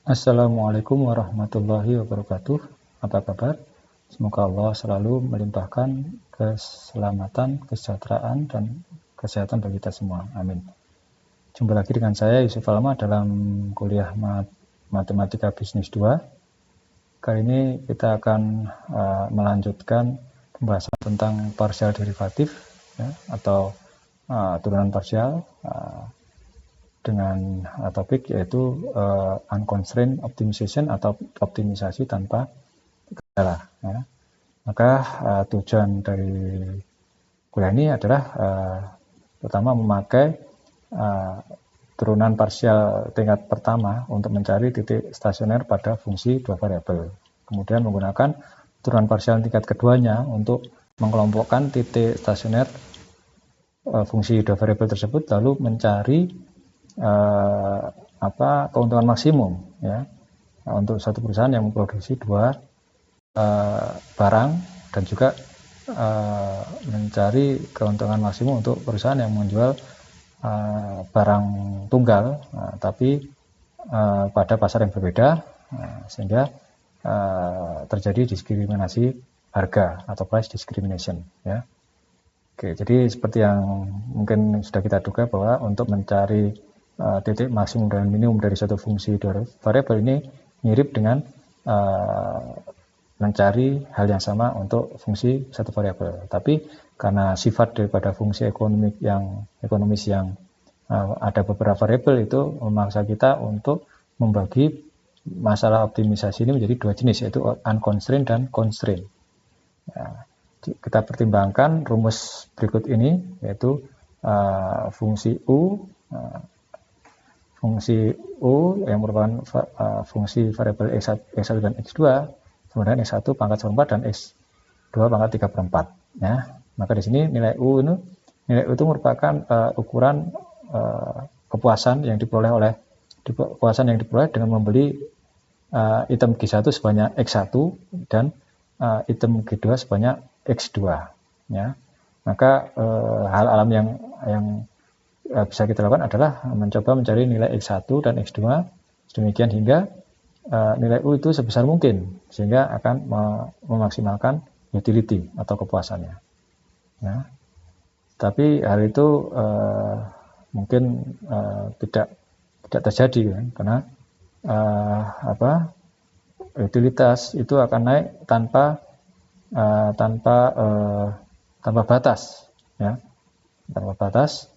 Assalamualaikum warahmatullahi wabarakatuh. Apa kabar? Semoga Allah selalu melimpahkan keselamatan, kesejahteraan, dan kesehatan bagi kita semua. Amin. Jumpa lagi dengan saya Yusuf Alma dalam kuliah Matematika Bisnis 2. Kali ini kita akan melanjutkan pembahasan tentang partial derivatif ya, atau turunan parsial dengan topik yaitu unconstrained optimization atau optimisasi tanpa kendala. Ya. Maka tujuan dari kuliah ini adalah pertama memakai turunan parsial tingkat pertama untuk mencari titik stasioner pada fungsi dua variabel. Kemudian menggunakan turunan parsial tingkat keduanya untuk mengelompokkan titik stasioner fungsi dua variabel tersebut, lalu mencari keuntungan maksimum ya untuk satu perusahaan yang memproduksi dua barang, dan juga mencari keuntungan maksimum untuk perusahaan yang menjual barang tunggal tapi pada pasar yang berbeda, sehingga terjadi diskriminasi harga atau price discrimination ya. Oke, jadi seperti yang mungkin sudah kita duga bahwa untuk mencari titik maksimum dan minimum dari suatu fungsi dua variabel ini mirip dengan mencari hal yang sama untuk fungsi satu variabel. Tapi karena sifat daripada fungsi ekonomis yang ada beberapa variabel itu memaksa kita untuk membagi masalah optimisasi ini menjadi dua jenis, yaitu unconstrained dan constrained. Ya, kita pertimbangkan rumus berikut ini, yaitu fungsi U yang merupakan fungsi variabel X1 dan X2 sama dengan X1 pangkat 1/4 dan X2 pangkat 3/4 ya. Maka di sini nilai U itu merupakan ukuran kepuasan yang diperoleh dengan membeli item G1 sebanyak X1 dan item G2 sebanyak X2 ya. Maka hal alam yang bisa kita lakukan adalah mencoba mencari nilai X1 dan X2 sedemikian hingga nilai U itu sebesar mungkin, sehingga akan memaksimalkan utility atau kepuasannya ya. Tapi hal itu mungkin tidak terjadi kan? Karena utilitas itu akan naik tanpa batas ya, tanpa batas.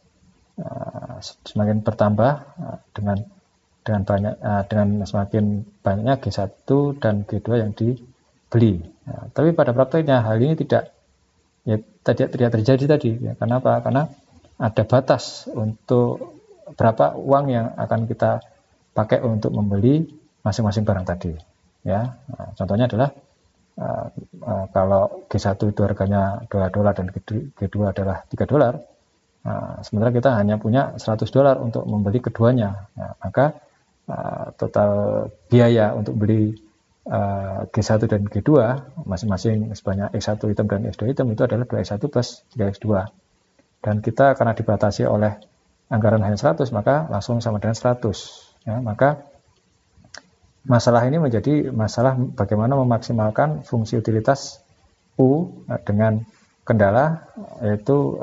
Semakin bertambah dengan semakin banyaknya G1 dan G2 yang dibeli. Ya, tapi pada prakteknya hal ini tidak terjadi tadi. Ya, kenapa? Karena ada batas untuk berapa uang yang akan kita pakai untuk membeli masing-masing barang tadi. Ya, contohnya adalah kalau G1 itu harganya $2 dan G2 adalah $3. Sementara kita hanya punya $100 untuk membeli keduanya, maka total biaya untuk beli G1 dan G2 masing-masing sebanyak X1 item dan X2 item itu adalah 2X1 plus 3X2, dan kita karena dibatasi oleh anggaran hanya 100, maka langsung sama dengan 100 ya. Maka masalah ini menjadi masalah bagaimana memaksimalkan fungsi utilitas U dengan kendala, yaitu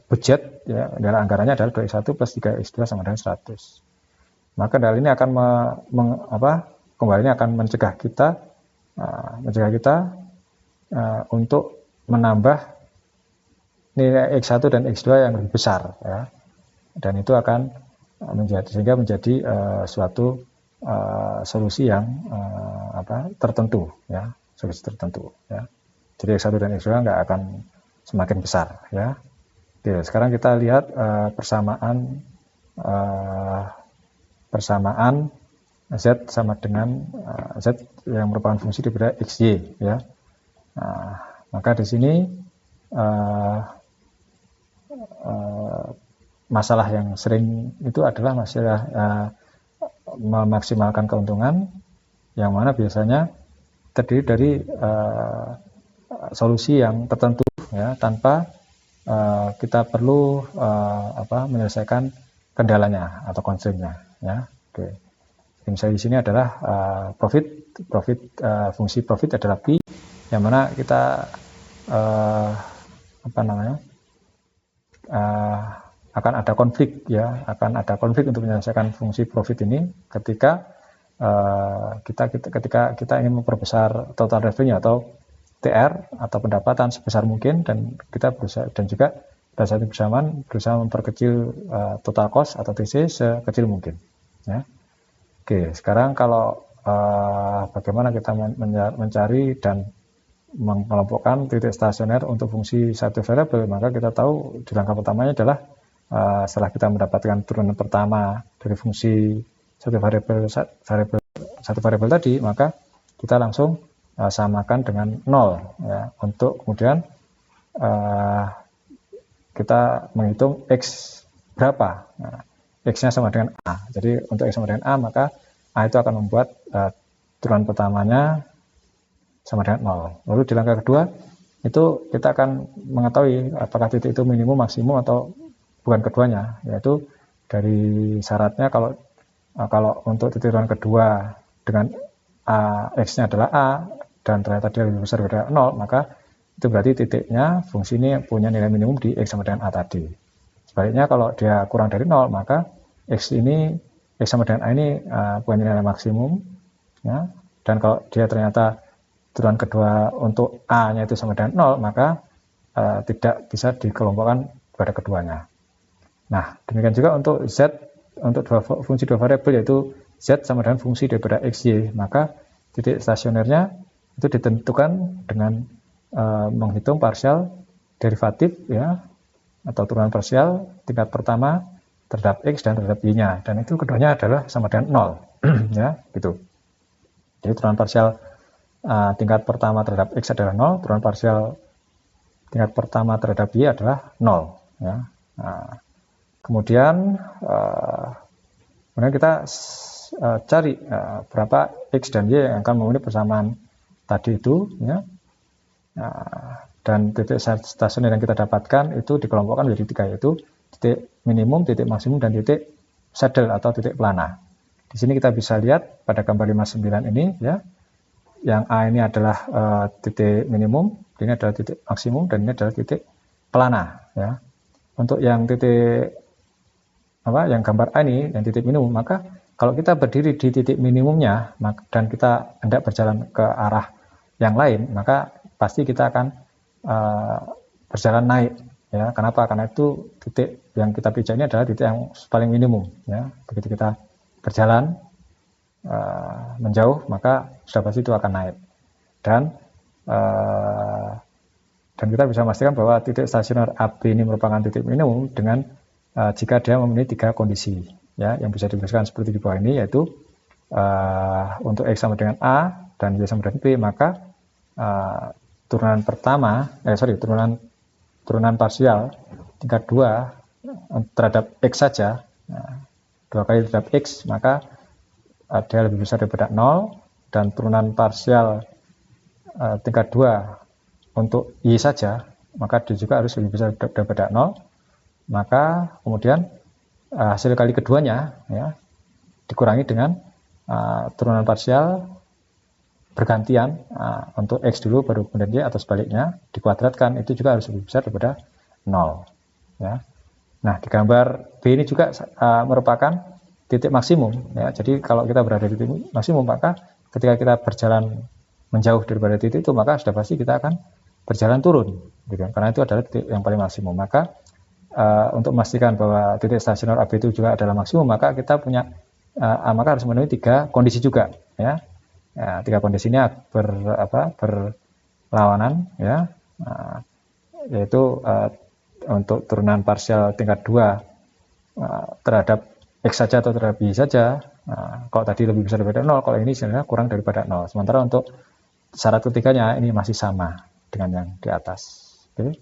budget ya, adalah anggarannya adalah 2X1 plus 3X2 sama dengan 100. Maka kendala ini akan mencegah kita untuk menambah nilai X1 dan X2 yang lebih besar ya. Dan itu akan menjadi suatu solusi yang tertentu ya, solusi tertentu ya. Jadi X1 dan X2 nggak akan semakin besar ya. Oke, sekarang kita lihat persamaan Z sama dengan Z yang merupakan fungsi daripada XY ya. Maka di sini masalah yang sering itu adalah masalah memaksimalkan keuntungan, yang mana biasanya terdiri dari solusi yang tertentu ya, tanpa kita perlu menyelesaikan kendalanya atau constraint-nya ya. Oke. Misalnya di sini adalah fungsi profit adalah P, yang mana kita akan ada konflik ya, akan ada konflik untuk menyelesaikan fungsi profit ini ketika kita ingin memperbesar total revenue atau TR atau pendapatan sebesar mungkin, dan kita berusaha, dan juga pada saat bersamaan berusaha memperkecil total cost atau TC sekecil mungkin ya. Oke, sekarang kalau bagaimana kita mencari dan mengelompokkan titik stasioner untuk fungsi satu variabel, maka kita tahu di langkah pertamanya adalah setelah kita mendapatkan turunan pertama dari fungsi satu variabel tadi, maka kita langsung samakan dengan 0 ya, untuk kemudian kita menghitung X berapa. Nah, X-nya sama dengan A. Jadi untuk X sama dengan A, maka A itu akan membuat turunan pertamanya sama dengan 0. Lalu di langkah kedua, itu kita akan mengetahui apakah titik itu minimum, maksimum, atau bukan keduanya. Yaitu dari syaratnya, kalau untuk titik turunan kedua dengan X-nya adalah A, dan ternyata dia lebih besar dari 0, maka itu berarti titiknya fungsi ini punya nilai minimum di X sama dengan A tadi. Sebaliknya kalau dia kurang dari 0, maka X sama dengan A ini punya nilai maksimum ya. Dan kalau dia ternyata turunan kedua untuk A-nya itu sama dengan 0, maka tidak bisa dikelompokkan pada keduanya. Nah, demikian juga untuk Z, untuk fungsi dua variabel, yaitu Z sama dengan fungsi daripada XY, maka titik stasionernya itu ditentukan dengan menghitung partial derivatif ya, atau turunan parsial tingkat pertama terhadap X dan terhadap Y-nya, dan itu keduanya adalah sama dengan 0 ya, gitu. Jadi turunan parsial tingkat pertama terhadap X adalah 0, turunan parsial tingkat pertama terhadap Y adalah 0 ya. Nah, kemudian kita cari berapa X dan Y yang akan memenuhi persamaan tadi itu ya. Dan titik stasioner yang kita dapatkan itu dikelompokkan menjadi 3, yaitu titik minimum, titik maksimum, dan titik saddle atau titik pelana. Di sini kita bisa lihat pada gambar 59 ini ya, yang A ini adalah titik minimum, ini adalah titik maksimum, dan ini adalah titik pelana ya. Untuk yang titik yang gambar A ini, yang titik minimum, maka kalau kita berdiri di titik minimumnya dan kita hendak berjalan ke arah yang lain, maka pasti kita akan berjalan naik ya. Kenapa? Karena itu titik yang kita pijak ini adalah titik yang paling minimum ya. Begitu kita berjalan menjauh, maka sudah pasti itu akan naik, dan kita bisa memastikan bahwa titik stasioner AB ini merupakan titik minimum dengan jika dia memenuhi 3 kondisi ya, yang bisa dituliskan seperti di bawah ini, yaitu untuk X sama dengan A dan Y sama dengan B, maka turunan parsial tingkat 2 terhadap X saja, 2 kali terhadap X, maka dia lebih besar daripada 0, dan turunan parsial tingkat 2 untuk Y saja, maka dia juga harus lebih besar daripada 0, maka kemudian hasil kali keduanya ya, dikurangi dengan turunan parsial bergantian untuk X dulu baru kemudian Y, atau sebaliknya dikuadratkan, itu juga harus lebih besar daripada 0 ya. Nah, di gambar B ini juga merupakan titik maksimum ya. Jadi kalau kita berada di titik maksimum, maka ketika kita berjalan menjauh daripada titik itu, maka sudah pasti kita akan berjalan turun gitu, karena itu adalah titik yang paling maksimum. Maka untuk memastikan bahwa titik stasioner AB itu juga adalah maksimum, maka kita maka harus memenuhi 3 kondisi juga ya. 3 kondisi ini berlawanan ya, yaitu untuk turunan parsial tingkat 2 terhadap X saja atau terhadap Y saja, kalau tadi lebih besar daripada 0, kalau ini sebenarnya kurang daripada 0. Sementara untuk syarat ketiganya ini masih sama dengan yang di atas. Oke.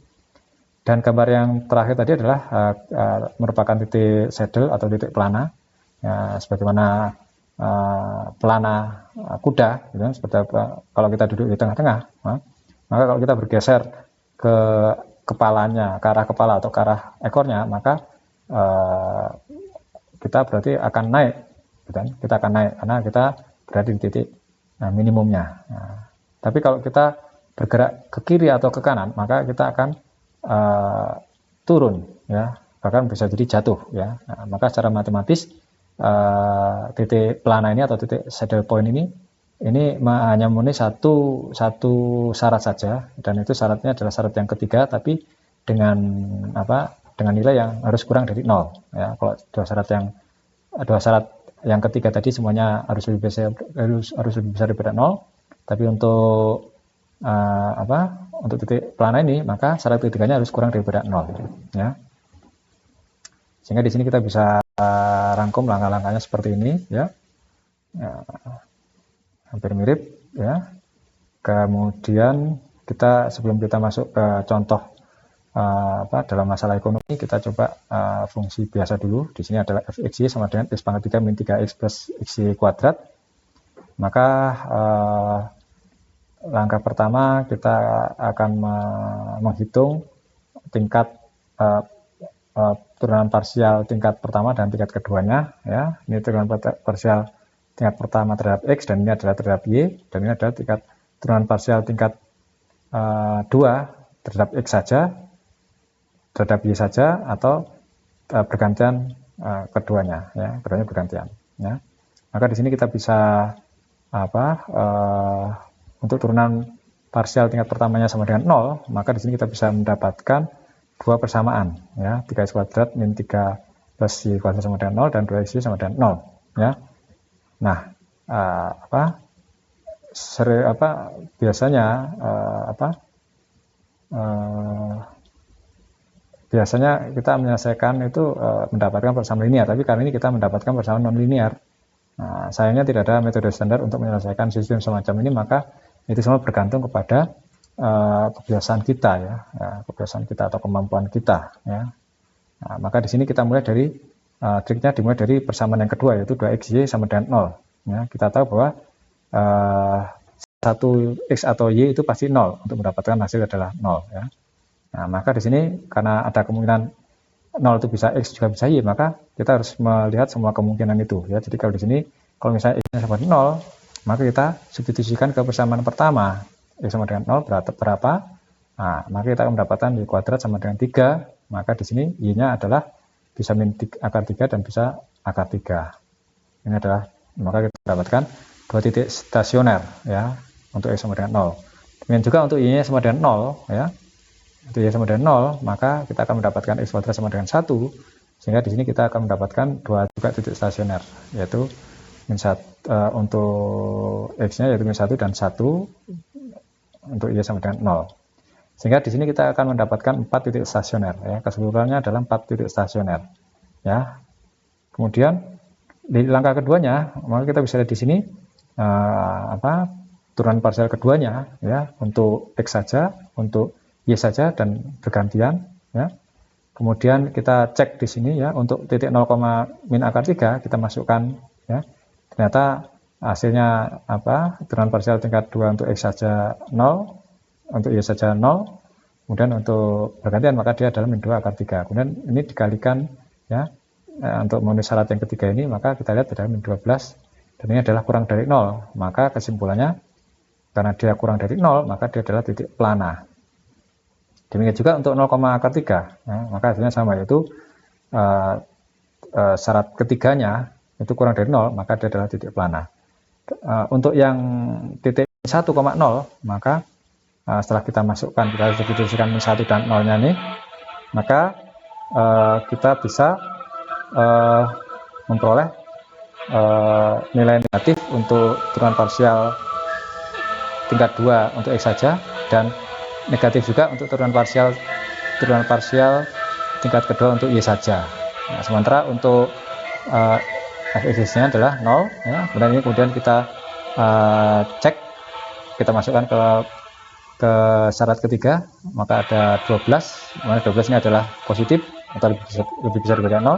Dan gambar yang terakhir tadi adalah merupakan titik saddle atau titik pelana ya, sebagaimana pelana kuda gitu, seperti apa kalau kita duduk di tengah-tengah, maka kalau kita bergeser ke kepalanya, ke arah kepala atau ke arah ekornya, maka kita berarti akan naik kita akan naik karena kita berada di titik minimumnya. Tapi kalau kita bergerak ke kiri atau ke kanan, maka kita akan turun, ya, bahkan bisa jadi jatuh, ya. Maka secara matematis titik pelana ini atau titik saddle point ini hanya memenuhi satu syarat saja, dan itu syaratnya adalah syarat yang ketiga, tapi dengan nilai yang harus kurang dari 0, ya. Kalau dua syarat yang ketiga tadi semuanya harus lebih besar daripada 0, tapi untuk untuk titik pelana ini maka syarat ketiganya harus kurang daripada 0, ya. Sehingga di sini kita bisa rangkum langkah-langkahnya seperti ini, ya. Hampir mirip, ya. Kemudian sebelum kita masuk ke contoh dalam masalah ekonomi, kita coba fungsi biasa dulu. Di sini adalah fxy sama dengan x pangkat 3 min 3x plus xy kuadrat. Maka langkah pertama kita akan menghitung tingkat turunan parsial tingkat pertama dan tingkat keduanya, ya. Ini turunan parsial tingkat pertama terhadap x, dan ini adalah terhadap y, dan ini adalah tingkat turunan parsial tingkat 2 terhadap x saja, terhadap y saja, atau bergantian keduanya, ya, keduanya bergantian, ya. Maka di sini kita bisa untuk turunan parsial tingkat pertamanya sama dengan 0, maka di sini kita bisa mendapatkan dua persamaan, ya, 3x kuadrat min 3 plus y kuadrat sama dengan 0 dan 2xy sama dengan 0, ya. Nah, biasanya kita menyelesaikan itu mendapatkan persamaan linear, tapi kali ini kita mendapatkan persamaan non linear. Nah, sayangnya tidak ada metode standar untuk menyelesaikan sistem semacam ini, maka itu semua bergantung kepada kebiasaan kita, ya, kebiasaan kita atau kemampuan kita, ya. Nah, maka di sini kita mulai dari triknya dimulai dari persamaan yang kedua, yaitu 2xy sama dengan 0, ya. Kita tahu bahwa satu x atau y itu pasti 0, untuk mendapatkan hasil adalah 0, ya. Nah, maka di sini karena ada kemungkinan 0 itu bisa x juga bisa y, maka kita harus melihat semua kemungkinan itu, ya. Jadi kalau di sini kalau misalnya x-nya sama dengan 0, maka kita substitusikan ke persamaan pertama, x sama dengan 0 berapa? Nah, maka kita akan mendapatkan y kuadrat sama dengan 3, maka di sini y-nya adalah bisa min akar 3 dan bisa akar 3. Ini adalah, maka kita mendapatkan dua titik stasioner, ya, untuk x sama dengan 0. Demikian juga untuk y-nya sama dengan 0, ya. Untuk y sama dengan 0, maka kita akan mendapatkan x kuadrat sama dengan 1, sehingga di sini kita akan mendapatkan dua juga titik stasioner, yaitu min 1 untuk x-nya yaitu min 1 dan 1 untuk y sama dengan 0. Sehingga di sini kita akan mendapatkan 4 titik stasioner, ya. Keseluruhannya adalah 4 titik stasioner, ya. Kemudian di langkah keduanya, maka kita bisa lihat di sini turunan parsial keduanya, ya, untuk x saja, untuk y saja dan bergantian, ya. Kemudian kita cek di sini, ya, untuk titik 0, min akar 3 kita masukkan, ya. Ternyata hasilnya turunan parsial tingkat 2 untuk x saja 0, untuk y saja 0, kemudian untuk bergantian maka dia adalah min 2 akar 3. Kemudian ini dikalikan, ya, untuk memenuhi syarat yang ketiga ini, maka kita lihat adalah min 12, dan ini adalah kurang dari 0. Maka kesimpulannya, karena dia kurang dari 0, maka dia adalah titik pelana. Demikian juga untuk 0, akar 3, ya, maka hasilnya sama, yaitu syarat ketiganya itu kurang dari 0, maka dia adalah titik pelana. Untuk yang titik 1,0, maka setelah kita masukkan, kita substitusikan min 1 dan 0-nya nih, maka kita bisa memperoleh nilai negatif untuk turunan parsial tingkat 2 untuk x saja, dan negatif juga untuk turunan parsial tingkat kedua untuk y saja. Nah, sementara untuk fx-nya adalah 0, ya. Kemudian kita cek, kita masukkan ke syarat ketiga, maka ada 12, mana 12 ini adalah positif atau lebih besar daripada 0.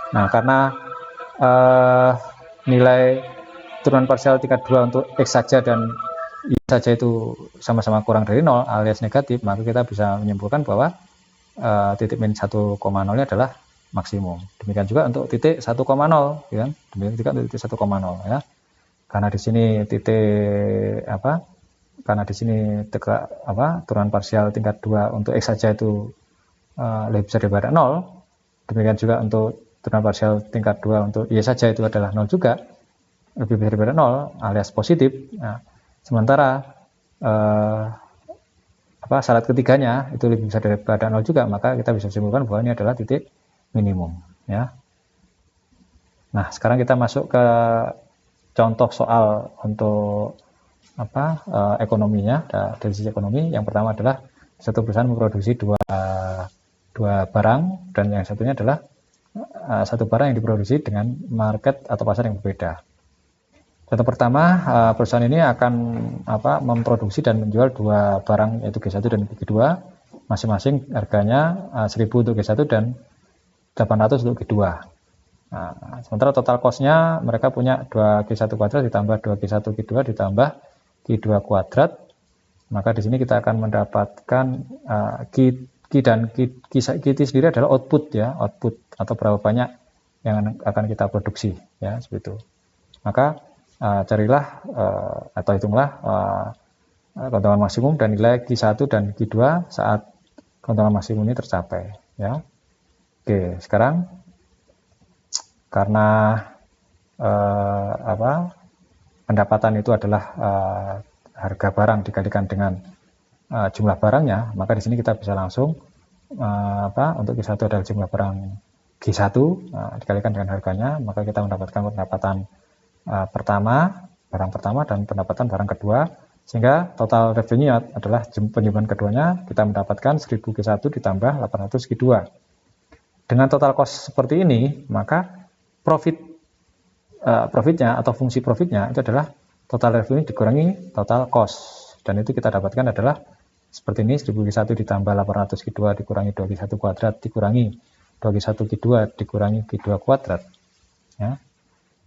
Nah, karena nilai turunan parsial tingkat 2 untuk x saja dan y saja itu sama-sama kurang dari 0 alias negatif, maka kita bisa menyimpulkan bahwa titik min 1,0 adalah maksimum. Demikian juga untuk titik 1,0 ya. Demikian juga untuk titik 1,0 ya. Karena di sini titik karena di sini tegak turunan parsial tingkat 2 untuk X saja itu lebih besar daripada 0. Demikian juga untuk turunan parsial tingkat 2 untuk Y saja itu adalah 0 juga, lebih besar daripada 0 alias positif. Nah, sementara syarat ketiganya itu lebih besar daripada 0 juga, maka kita bisa simpulkan bahwa ini adalah titik minimum ya. Nah, sekarang kita masuk ke contoh soal untuk ekonominya. Dari sisi ekonomi, yang pertama adalah satu perusahaan memproduksi dua barang, dan yang satunya adalah satu barang yang diproduksi dengan market atau pasar yang berbeda. Contoh pertama, perusahaan ini akan memproduksi dan menjual dua barang, yaitu G1 dan G2, masing-masing harganya 1.000 untuk G1 dan 800 untuk G2. Nah, sementara total cost-nya mereka punya 2G1 kuadrat ditambah 2G1 G2 ditambah G2 kuadrat. Maka di sini kita akan mendapatkan Q dan Q sendiri adalah output ya, output atau berapa banyak yang akan kita produksi ya, seperti itu. Maka carilah atau hitunglah keuntungan maksimum dan nilai Q1 dan Q2 saat keuntungan maksimum ini tercapai ya. Oke, sekarang karena pendapatan itu adalah harga barang dikalikan dengan jumlah barangnya, maka di sini kita bisa langsung untuk Q1 adalah jumlah barang G1 dikalikan dengan harganya, maka kita mendapatkan pendapatan barang pertama dan pendapatan barang kedua, sehingga total revenue adalah penjualan keduanya kita mendapatkan 1000 G1 ditambah 800 G2. Dengan total cost seperti ini, maka profitnya atau fungsi profitnya itu adalah total revenue dikurangi total cost, dan itu kita dapatkan adalah seperti ini, 1000 G1 ditambah 800 G2 dikurangi 2G1 kuadrat dikurangi 2G1 G2 dikurangi G2 kuadrat ya.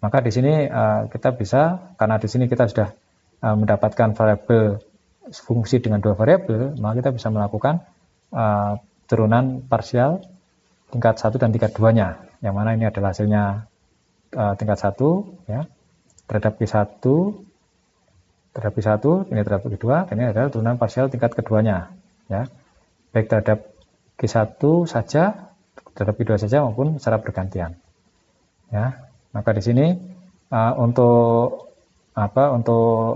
Maka di sini kita bisa, karena di sini kita sudah mendapatkan variabel fungsi dengan dua variabel, maka kita bisa melakukan turunan parsial tingkat 1 dan tingkat 2-nya, yang mana ini adalah hasilnya tingkat 1 ya, terhadap Q1 ini terhadap Q2, dan ini adalah turunan parsial tingkat keduanya ya, baik terhadap Q1 saja, terhadap Q2 saja, maupun secara bergantian ya. Maka di sini untuk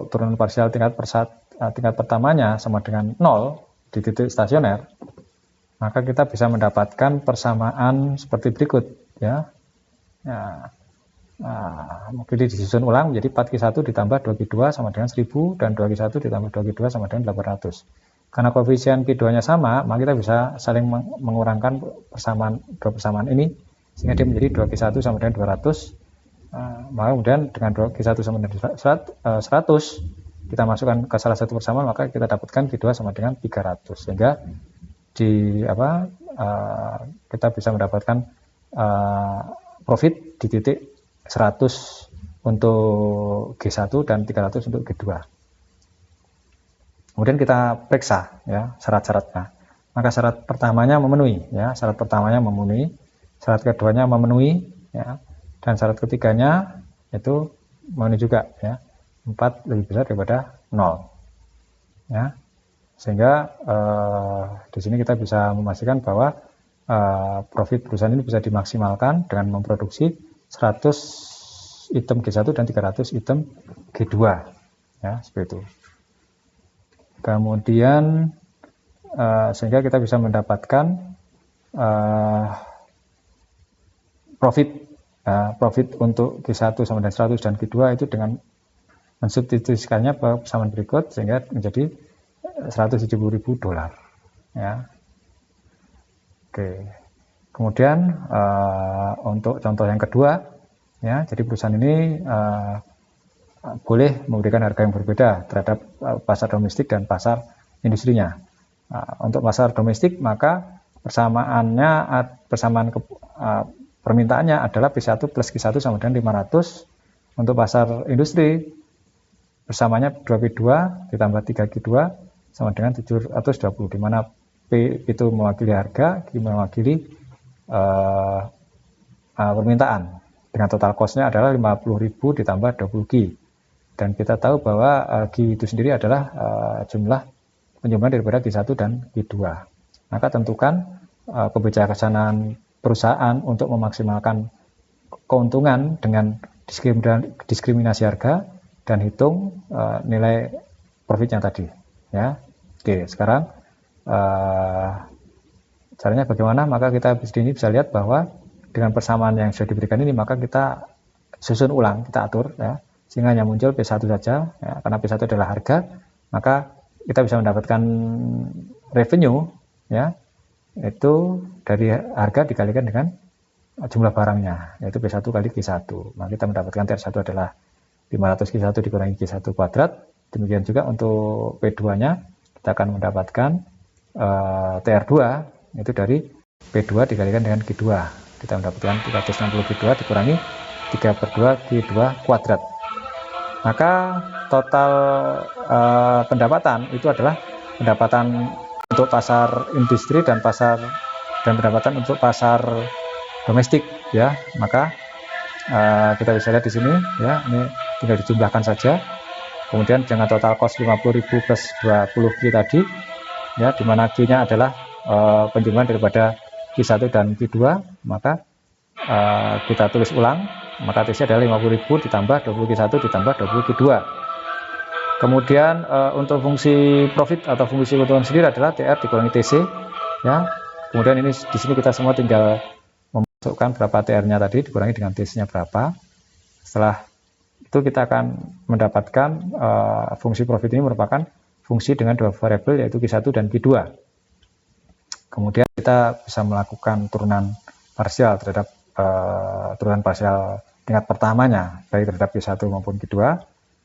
turunan parsial tingkat pertamanya sama dengan 0 di titik stasioner, maka kita bisa mendapatkan persamaan seperti berikut ya. Mungkin disusun ulang menjadi 4Q1 ditambah 2Q2 sama dengan 1000 dan 2Q1 ditambah 2Q2 sama dengan 800. Karena koefisien Q2-nya sama, maka kita bisa saling mengurangkan dua persamaan ini sehingga dia menjadi 2Q1 sama dengan 200. Maka kemudian dengan 2Q1 sama dengan 100 kita masukkan ke salah satu persamaan, maka kita dapatkan Q2 sama dengan 300, sehingga kita bisa mendapatkan profit di titik 100 untuk G1 dan 300 untuk G2. Kemudian kita periksa ya syarat-syaratnya. Maka syarat pertamanya memenuhi ya, syarat keduanya memenuhi ya, dan syarat ketiganya itu memenuhi juga ya, 4 lebih besar daripada 0 ya. Sehingga di sini kita bisa memastikan bahwa profit perusahaan ini bisa dimaksimalkan dengan memproduksi 100 item G1 dan 300 item G2 ya, seperti itu. Kemudian sehingga kita bisa mendapatkan profit untuk G1 sama dengan 100 dan G2 itu dengan mensubstitusikannya ke persamaan berikut, sehingga menjadi $170.000 ya. Oke. Kemudian untuk contoh yang kedua ya, jadi perusahaan ini boleh memberikan harga yang berbeda terhadap pasar domestik dan pasar industrinya. Untuk pasar domestik, maka permintaannya adalah P1 plus Q1 sama dengan 500. Untuk pasar industri bersamanya 2P2 ditambah 3Q2 sama dengan 720, di mana P itu mewakili harga, Q mewakili permintaan dengan total cost-nya adalah 50.000 ditambah 20 Q. Dan kita tahu bahwa Q itu sendiri adalah jumlah penjumlahan daripada Q1 dan Q2. Maka tentukan kebijaksanaan perusahaan untuk memaksimalkan keuntungan dengan diskriminasi harga dan hitung nilai profitnya tadi, ya. Oke, sekarang caranya bagaimana? Maka kita di sini bisa lihat bahwa dengan persamaan yang sudah diberikan ini, maka kita susun ulang, kita atur, ya, sehingga hanya muncul P1 saja, ya, karena P1 adalah harga, maka kita bisa mendapatkan revenue, ya, itu dari harga dikalikan dengan jumlah barangnya, yaitu P1 kali Q1. Maka kita mendapatkan TR1 adalah 500 Q1 dikurangi Q1 kuadrat. Demikian juga untuk P2-nya, kita akan mendapatkan TR2, itu dari P2 dikalikan dengan Q2. Kita mendapatkan 360 Q2 dikurangi 3/2 Q2 kuadrat. Maka total pendapatan itu adalah pendapatan untuk pasar industri dan pendapatan untuk pasar domestik, ya. Maka kita bisa lihat di sini, ya, ini tinggal dijumlahkan saja. Kemudian dengan total cost 50.000 plus 20 Q tadi, ya, di mana Q-nya adalah penjumlahan daripada Q1 dan Q2, maka kita tulis ulang, maka TC adalah 50.000 ditambah 20 Q1 ditambah 20 Q2. Kemudian untuk fungsi profit atau fungsi keuntungan sendiri adalah TR dikurangi TC, ya. Kemudian ini di sini kita semua tinggal memasukkan berapa TR-nya tadi dikurangi dengan TC-nya berapa. Setelah itu kita akan mendapatkan fungsi profit ini merupakan fungsi dengan dua variabel, yaitu Q1 dan Q2. Kemudian kita bisa melakukan turunan parsial terhadap turunan parsial tingkat pertamanya, baik terhadap Q1 maupun Q2.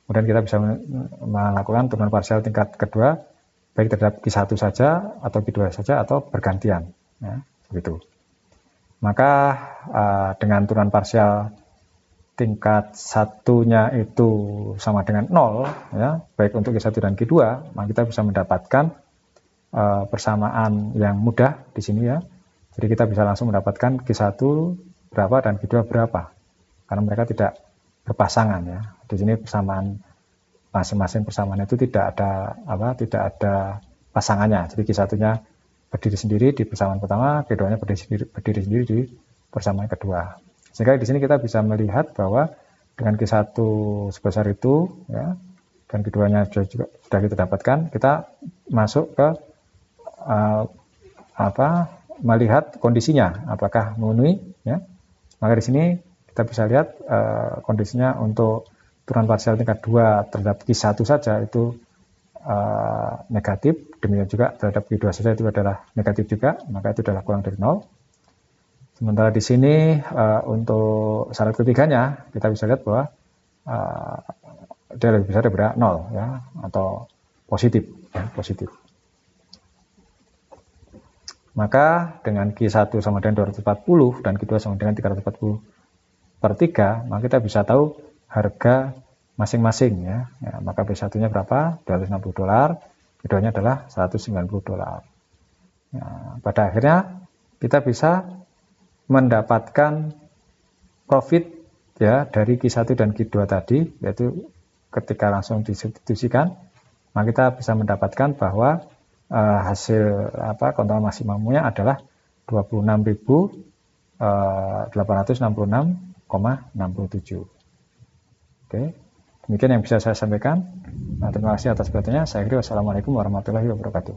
Kemudian kita bisa melakukan turunan parsial tingkat kedua, baik terhadap Q1 saja atau Q2 saja atau bergantian, ya, begitu. Maka dengan turunan parsial tingkat satunya itu sama dengan 0, ya, baik untuk Q1 dan Q2, maka kita bisa mendapatkan persamaan yang mudah di sini, ya. Jadi kita bisa langsung mendapatkan Q1 berapa dan Q2 berapa, karena mereka tidak berpasangan, ya. Di sini persamaan masing-masing persamaan itu tidak ada pasangannya. Jadi Q1-nya berdiri sendiri di persamaan pertama, Q2-nya berdiri sendiri di persamaan kedua. Sehingga di sini kita bisa melihat bahwa dengan Q1 sebesar itu, ya, dan keduanya sudah kita dapatkan, kita masuk ke melihat kondisinya apakah memenuhi, ya. Maka di sini kita bisa lihat kondisinya untuk turunan parsial tingkat 2 terhadap Q1 saja itu negatif, demikian juga terhadap Q2 saja itu adalah negatif juga, maka itu adalah kurang dari 0. Sementara di sini untuk syarat ketiganya kita bisa lihat bahwa dia lebih besar daripada 0, ya, atau positif, ya, positif. Maka dengan Q1 sama dengan 240 dan Q2 sama dengan 340/3, maka kita bisa tahu harga masing-masing, ya. Maka P1-nya berapa? $260, Q2-nya adalah $190. Nah, pada akhirnya kita bisa mendapatkan profit, ya, dari Q1 dan Q2 tadi, yaitu ketika langsung disubstitusikan, maka kita bisa mendapatkan bahwa hasil keuntungan maksimumnya adalah 26.866,67. Oke, demikian yang bisa saya sampaikan. Nah, terima kasih atas perhatiannya. Saya akhiri. Wassalamualaikum warahmatullahi wabarakatuh.